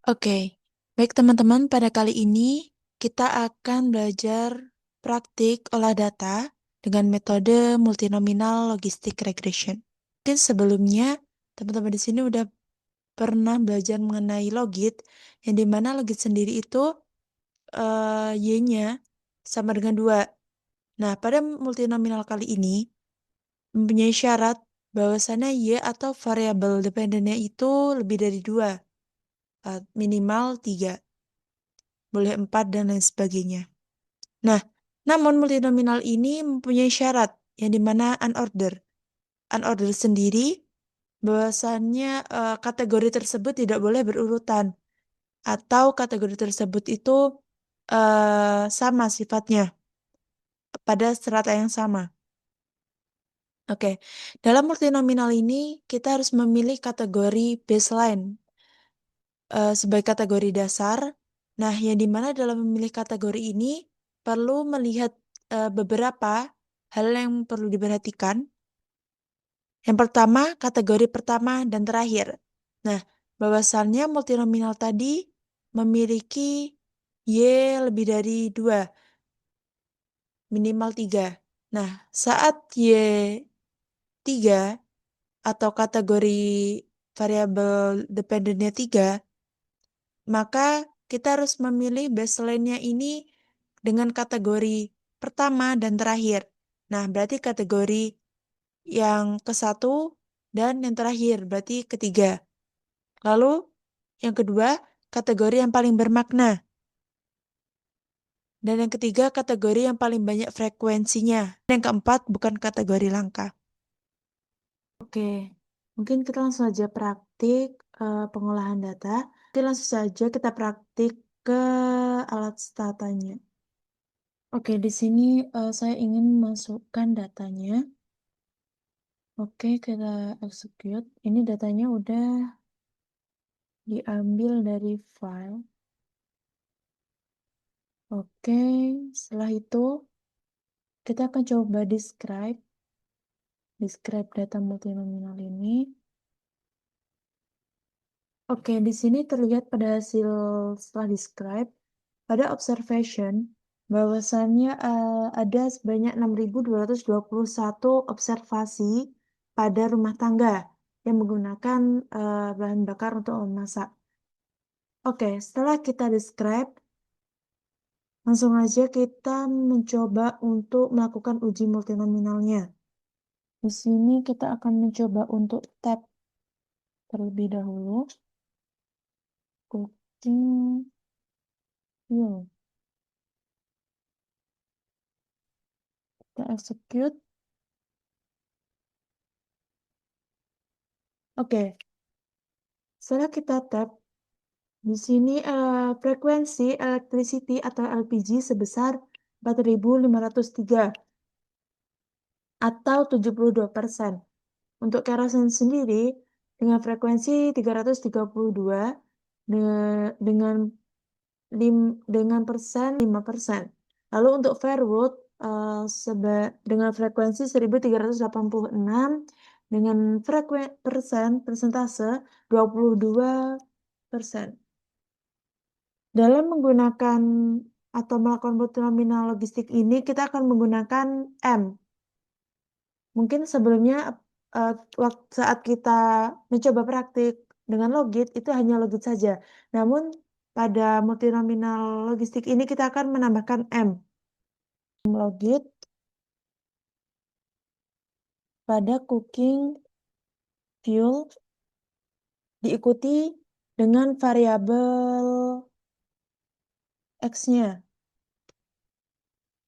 Oke, baik teman-teman, pada kali ini kita akan belajar praktik olah data dengan metode multinominal logistic regression. Mungkin sebelumnya teman-teman di sini udah pernah belajar mengenai logit, yang dimana logit sendiri itu y-nya sama dengan 2. Nah, pada multinominal kali ini mempunyai syarat bahwasannya y atau variabel dependennya itu lebih dari 2, minimal 3. Boleh 4 dan lain sebagainya. Nah, namun multinominal ini mempunyai syarat yang dimana unorder. Unorder sendiri bahwasannya kategori tersebut tidak boleh berurutan atau kategori tersebut itu sama sifatnya pada strata yang sama. Oke, dalam multinominal ini kita harus memilih kategori baseline sebagai kategori dasar. Nah, yang dimana dalam memilih kategori ini perlu melihat beberapa hal yang perlu diperhatikan. Yang pertama, kategori pertama dan terakhir. Nah, bahwasannya multinominal tadi memiliki Y lebih dari 2, minimal 3. Nah, saat Y 3 atau kategori variabel dependennya 3, maka kita harus memilih baseline-nya ini dengan kategori pertama dan terakhir. Nah, berarti kategori yang ke-1 dan yang terakhir, berarti ketiga. Lalu, yang kedua, kategori yang paling bermakna. Dan yang ketiga, kategori yang paling banyak frekuensinya. Dan yang keempat, bukan kategori langka. Oke, mungkin kita langsung saja praktik pengolahan data. Oke, langsung saja kita praktik ke alat statanya. Oke, di sini saya ingin masukkan datanya. Oke, kita execute. Ini datanya udah diambil dari file. Oke, setelah itu kita akan coba describe data multinominal ini. Oke, di sini terlihat pada hasil setelah describe, pada observation, bahwasannya ada sebanyak 6.221 observasi pada rumah tangga yang menggunakan bahan bakar untuk memasak. Oke, setelah kita describe, langsung aja kita mencoba untuk melakukan uji multinominalnya. Di sini kita akan mencoba untuk tab terlebih dahulu. Cooking fuel. Kita execute. Oke, setelah kita tab, di sini frekuensi electricity atau LPG sebesar 4.503 atau 72%. Untuk kerosene sendiri dengan frekuensi 332 dengan dengan persen 5%. Lalu untuk Fairwood dengan frekuensi 1.386 dengan persentase 22%. Dalam menggunakan atau melakukan multinominal logistik ini, kita akan menggunakan M. Mungkin sebelumnya saat kita mencoba praktik dengan logit, itu hanya logit saja. Namun pada multinominal logistik ini kita akan menambahkan M. Logit pada cooking fuel diikuti dengan variabel X-nya.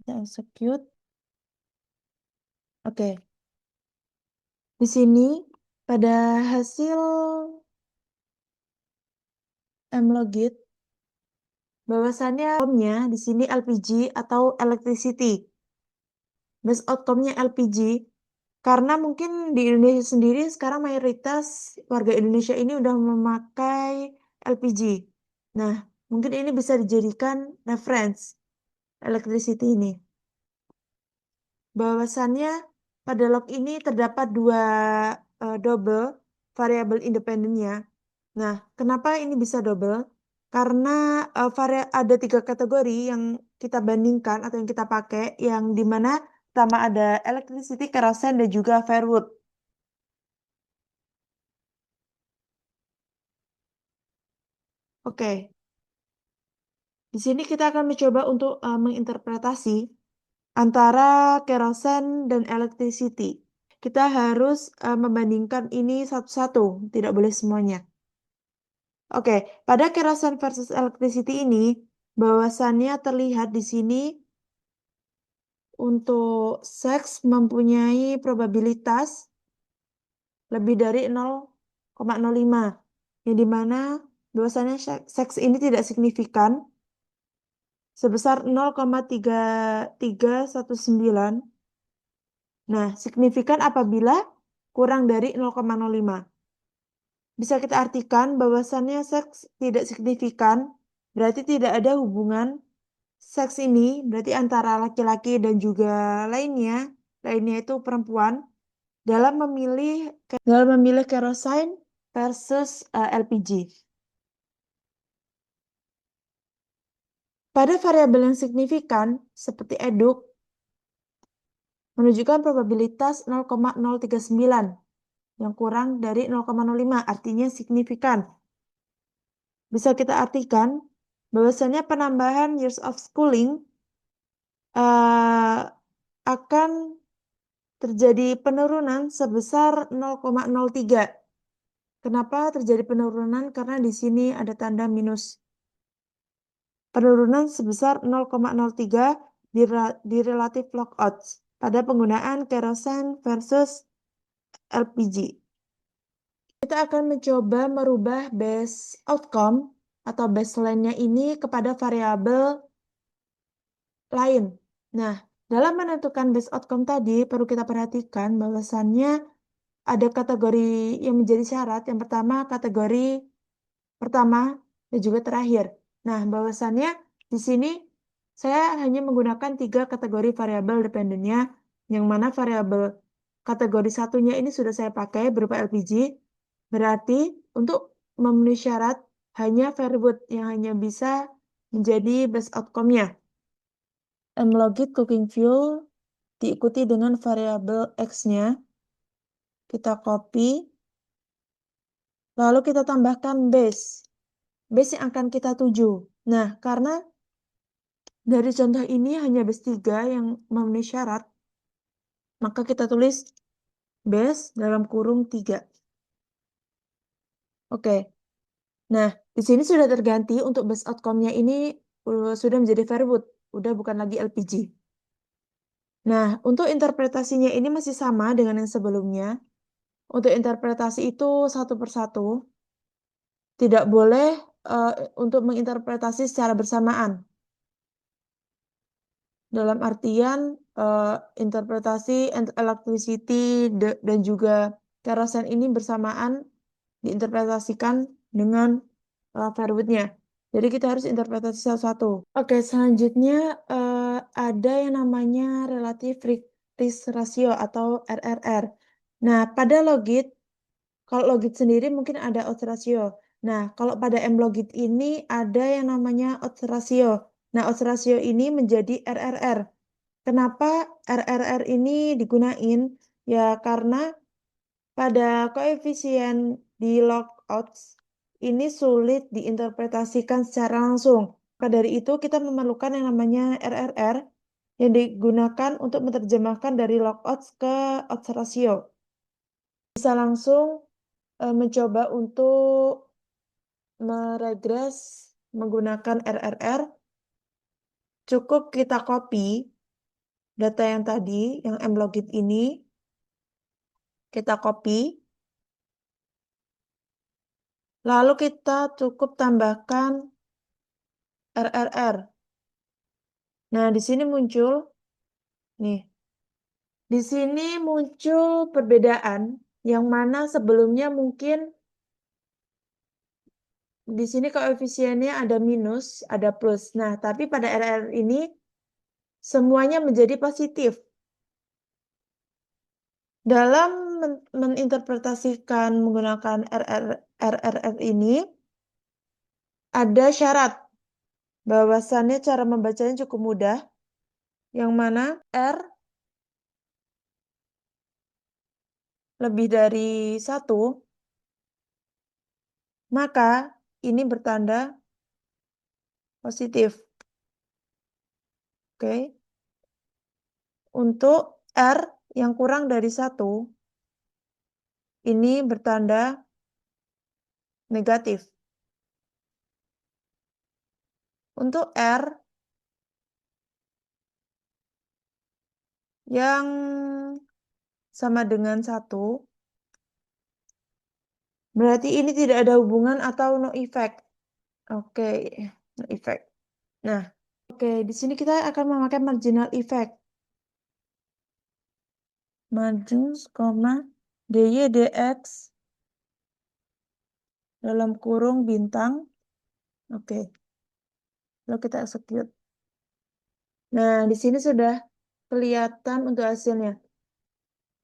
Kita execute. Oke. Di sini pada hasil mlogit bahwasannya outcome-nya di sini LPG atau electricity. Base outcome-nya LPG karena mungkin di Indonesia sendiri sekarang mayoritas warga Indonesia ini udah memakai LPG. Nah, mungkin ini bisa dijadikan reference electricity ini. Bahwasannya pada log ini terdapat dua double variabel independennya. Nah, kenapa ini bisa double? Karena ada 3 kategori yang kita bandingkan atau yang kita pakai, yang di mana pertama ada electricity, kerosene, dan juga firewood. Oke, di sini kita akan mencoba untuk menginterpretasi antara kerosene dan electricity. Kita harus membandingkan ini satu-satu, tidak boleh semuanya. Oke, pada kerosene versus electricity ini, bahwasannya terlihat di sini untuk seks mempunyai probabilitas lebih dari 0,05, yang dimana bahwasannya seks ini tidak signifikan sebesar 0,3319. Nah, signifikan apabila kurang dari 0,05. Bisa kita artikan bahwasannya seks tidak signifikan, berarti tidak ada hubungan seks ini, berarti antara laki-laki dan juga lainnya itu perempuan, dalam memilih kerosene versus LPG. Pada variabel yang signifikan, seperti eduk, menunjukkan probabilitas 0,039, yang kurang dari 0,05, artinya signifikan. Bisa kita artikan bahwasannya penambahan years of schooling akan terjadi penurunan sebesar 0,03. Kenapa terjadi penurunan? Karena di sini ada tanda minus. Penurunan sebesar 0,03 di relative lockouts pada penggunaan kerosene versus LPG. Kita akan mencoba merubah base outcome atau baseline-nya ini kepada variabel lain. Nah, dalam menentukan base outcome tadi perlu kita perhatikan bahwasannya ada kategori yang menjadi syarat. Yang pertama, kategori pertama dan juga terakhir. Nah, bahwasannya di sini saya hanya menggunakan 3 kategori variabel dependennya, yang mana variabel kategori satunya ini sudah saya pakai berupa LPG. Berarti untuk memenuhi syarat hanya variable yang hanya bisa menjadi base outcome-nya. Mlogit cooking fuel diikuti dengan variabel X-nya. Kita copy. Lalu kita tambahkan base. Base yang akan kita tuju. Nah, karena dari contoh ini hanya base 3 yang memenuhi syarat, maka kita tulis base dalam kurung 3. Oke. Nah, di sini sudah terganti untuk base outcome-nya ini sudah menjadi variable, udah bukan lagi LPG. Nah, untuk interpretasinya ini masih sama dengan yang sebelumnya. Untuk interpretasi itu satu persatu. Tidak boleh untuk menginterpretasi secara bersamaan. Dalam artian interpretasi electricity dan juga kerosene ini bersamaan diinterpretasikan dengan variabelnya. Jadi kita harus interpretasi satu-satu. Oke, selanjutnya ada yang namanya relative risk ratio atau RRR. Nah, pada logit, kalau logit sendiri mungkin ada odds ratio. Nah, kalau pada mlogit ini ada yang namanya odds ratio. Nah, odds ratio ini menjadi RRR. Kenapa RRR ini digunain? Ya, karena pada koefisien di logouts ini sulit diinterpretasikan secara langsung. Maka dari itu kita memerlukan yang namanya RRR yang digunakan untuk menerjemahkan dari logouts ke odds ratio. Bisa langsung mencoba untuk meregres menggunakan RRR. Cukup kita copy data yang tadi, yang mlogit ini, kita copy. Lalu kita cukup tambahkan RRR. Nah, di sini muncul nih. Di sini muncul perbedaan yang mana sebelumnya mungkin di sini koefisiennya ada minus, ada plus. Nah, tapi pada RRR ini semuanya menjadi positif. Dalam meninterpretasikan menggunakan RRR ini, ada syarat bahwasannya cara membacanya cukup mudah, yang mana R lebih dari 1, maka ini bertanda positif. Oke. Untuk R yang kurang dari 1, ini bertanda negatif. Untuk R yang sama dengan 1, berarti ini tidak ada hubungan atau no effect. Oke, no effect. Nah, oke, di sini kita akan memakai marginal effect. Margins, dy dx dalam kurung bintang. Oke, lalu kita execute. Nah, di sini sudah kelihatan untuk hasilnya.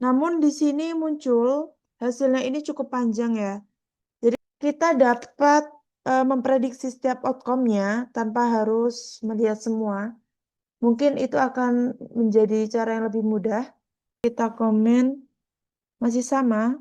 Namun di sini muncul hasilnya ini cukup panjang ya. Jadi kita dapat memprediksi setiap outcome-nya tanpa harus melihat semua. Mungkin itu akan menjadi cara yang lebih mudah. Kita komen masih sama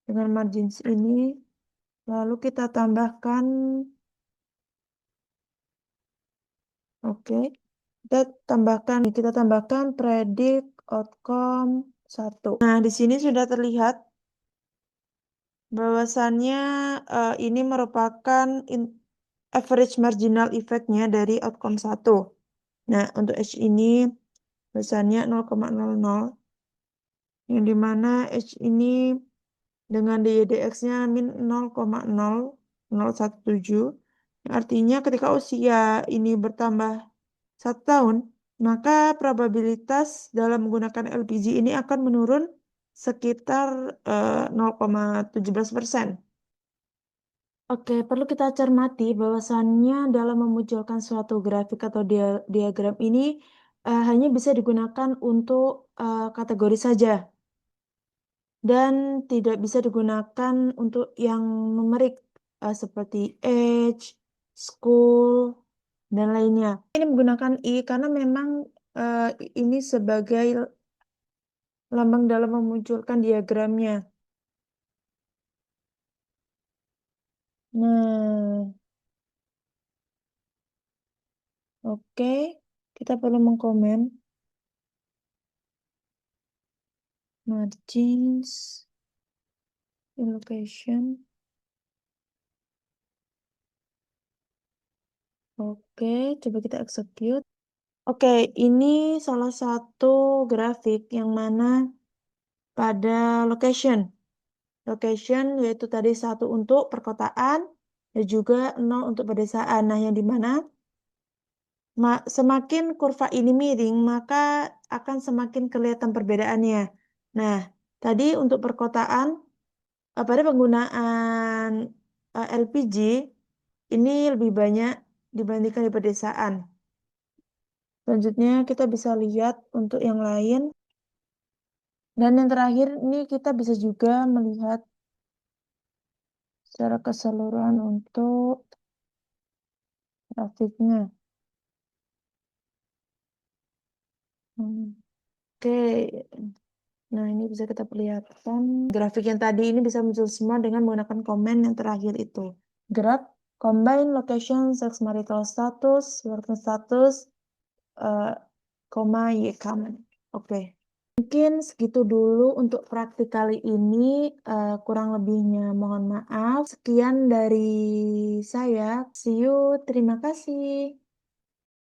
dengan margins ini. Lalu kita tambahkan, oke. Kita tambahkan predict outcome 1. Nah, di sini sudah terlihat bahwasannya ini merupakan average marginal effect-nya dari outcome 1. Nah, untuk H ini besarnya 0,00, yang dimana H ini dengan DYDX-nya min 0,0017, yang artinya ketika usia ini bertambah 1 tahun, maka probabilitas dalam menggunakan LPG ini akan menurun sekitar 0,17%. Oke, perlu kita cermati bahwasannya dalam memunculkan suatu grafik atau diagram ini hanya bisa digunakan untuk kategori saja dan tidak bisa digunakan untuk yang numerik seperti age, school, dan lainnya. Ini menggunakan I karena memang ini sebagai lambang dalam memunculkan diagramnya. Nah, oke, kita perlu mengkomen margins, location. Oke, coba kita execute. Oke, ini salah satu grafik yang mana pada location. Location yaitu tadi 1 untuk perkotaan dan juga 0 untuk pedesaan. Nah, yang dimana semakin kurva ini miring, maka akan semakin kelihatan perbedaannya. Nah, tadi untuk perkotaan, pada penggunaan LPG, ini lebih banyak dibandingkan di pedesaan. Selanjutnya kita bisa lihat untuk yang lain. Dan yang terakhir, ini kita bisa juga melihat secara keseluruhan untuk grafiknya. Oke, nah ini bisa kita perlihatkan. Grafik yang tadi ini bisa muncul semua dengan menggunakan komen yang terakhir itu. Graph, combine location, sex marital status, working status, y comment. Oke. Mungkin segitu dulu untuk praktik kali ini. Kurang lebihnya mohon maaf. Sekian dari saya. See you. Terima kasih.